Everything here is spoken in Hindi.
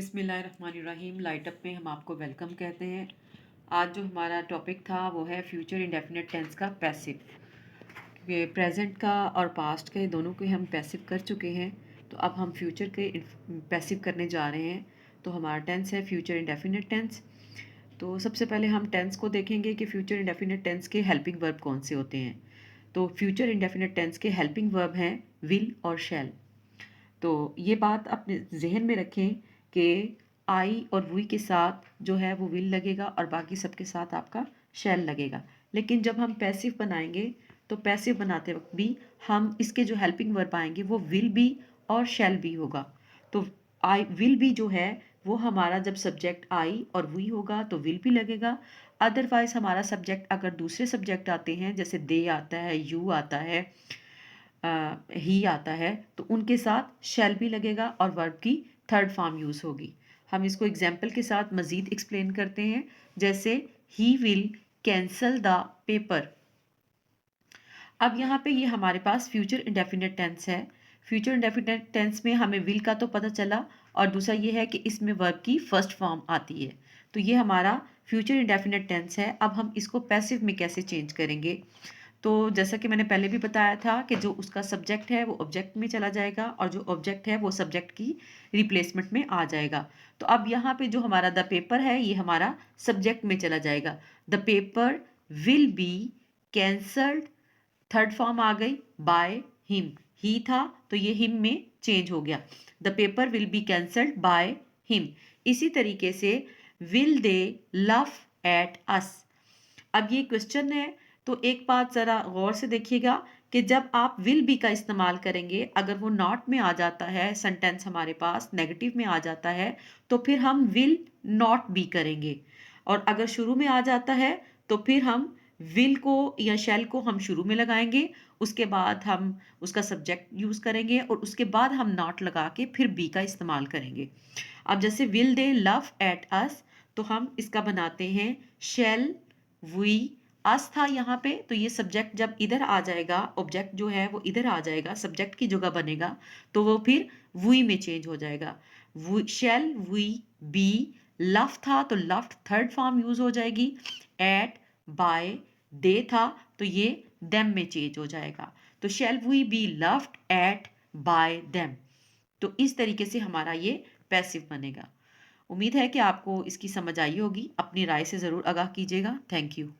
बिस्मिल्लाहिर्रहमानिर्रहीम। लाइट अप में हम आपको वेलकम कहते हैं। आज जो हमारा टॉपिक था वो है फ्यूचर इंडेफिनिट टेंस का पैसिव। ये प्रेजेंट का और पास्ट के दोनों के हम पैसिव कर चुके हैं, तो अब हम फ्यूचर के पैसिव करने जा रहे हैं। तो हमारा टेंस है फ्यूचर इंडेफिनिट टेंस। तो सबसे पहले हम टेंस को देखेंगे कि फ्यूचर इंडेफिनिट टेंस के हेल्पिंग वर्ब कौन से होते हैं। तो फ्यूचर इंडेफिनिट टेंस के हेल्पिंग वर्ब हैं विल और शैल। तो ये बात अपने जहन में रखें कि आई और वी के साथ जो है वो विल लगेगा और बाकी सबके साथ आपका शैल लगेगा। लेकिन जब हम पैसिव बनाएंगे तो पैसिव बनाते वक्त भी हम इसके जो हेल्पिंग वर्ब आएंगे वो विल बी और शैल बी होगा। तो आई विल बी जो है वो हमारा जब सब्जेक्ट आई और वी होगा तो विल भी लगेगा। अदरवाइज हमारा सब्जेक्ट अगर दूसरे सब्जेक्ट आते हैं, जैसे दे आता है, यू आता है, ही आता है, तो उनके साथ शैल भी लगेगा और वर्ब की थर्ड फॉर्म यूज़ होगी। हम इसको एग्जाम्पल के साथ मज़ीद एक्सप्लेन करते हैं। जैसे he will cancel the paper. अब यहाँ पे ये हमारे पास फ्यूचर इंडेफिनिट टेंस है। फ्यूचर इंडेफिनिट टेंस में हमें विल का तो पता चला और दूसरा ये है कि इसमें वर्ब की फर्स्ट फॉर्म आती है। तो ये हमारा फ्यूचर इंडेफिनिट टेंस है। अब हम इसको पैसिव में कैसे चेंज करेंगे। तो जैसा कि मैंने पहले भी बताया था कि जो उसका सब्जेक्ट है वो ऑब्जेक्ट में चला जाएगा और जो ऑब्जेक्ट है वो सब्जेक्ट की रिप्लेसमेंट में आ जाएगा। तो अब यहाँ पे जो हमारा द पेपर है ये हमारा सब्जेक्ट में चला जाएगा। The paper will be cancelled, third form आ गई बाय हिम। ही था तो ये हिम में चेंज हो गया। The paper will be cancelled by him. इसी तरीके से will they love at us. अब ये क्वेश्चन है, तो एक बात ज़रा गौर से देखिएगा कि जब आप विल बी का इस्तेमाल करेंगे, अगर वो नॉट में आ जाता है, सेंटेंस हमारे पास नेगेटिव में आ जाता है, तो फिर हम विल नॉट बी करेंगे। और अगर शुरू में आ जाता है तो फिर हम विल को या शैल को हम शुरू में लगाएंगे, उसके बाद हम उसका सब्जेक्ट यूज़ करेंगे और उसके बाद हम नॉट लगा के फिर बी का इस्तेमाल करेंगे। अब जैसे will they love at us, तो हम इसका बनाते हैं शैल वी। अस था यहाँ पे, तो ये सब्जेक्ट जब इधर आ जाएगा, ऑब्जेक्ट जो है वो इधर आ जाएगा, सब्जेक्ट की जगह बनेगा, तो वो फिर वी में चेंज हो जाएगा। शैल वी बी। लव था तो लव थर्ड फॉर्म यूज हो जाएगी। एट, बाय, दे था तो ये देम में चेंज हो जाएगा। तो shall we be loved at by them. तो इस तरीके से हमारा ये पैसिव बनेगा। उम्मीद है कि आपको इसकी समझ आई होगी। अपनी राय से ज़रूर आगाह कीजिएगा। Thank you.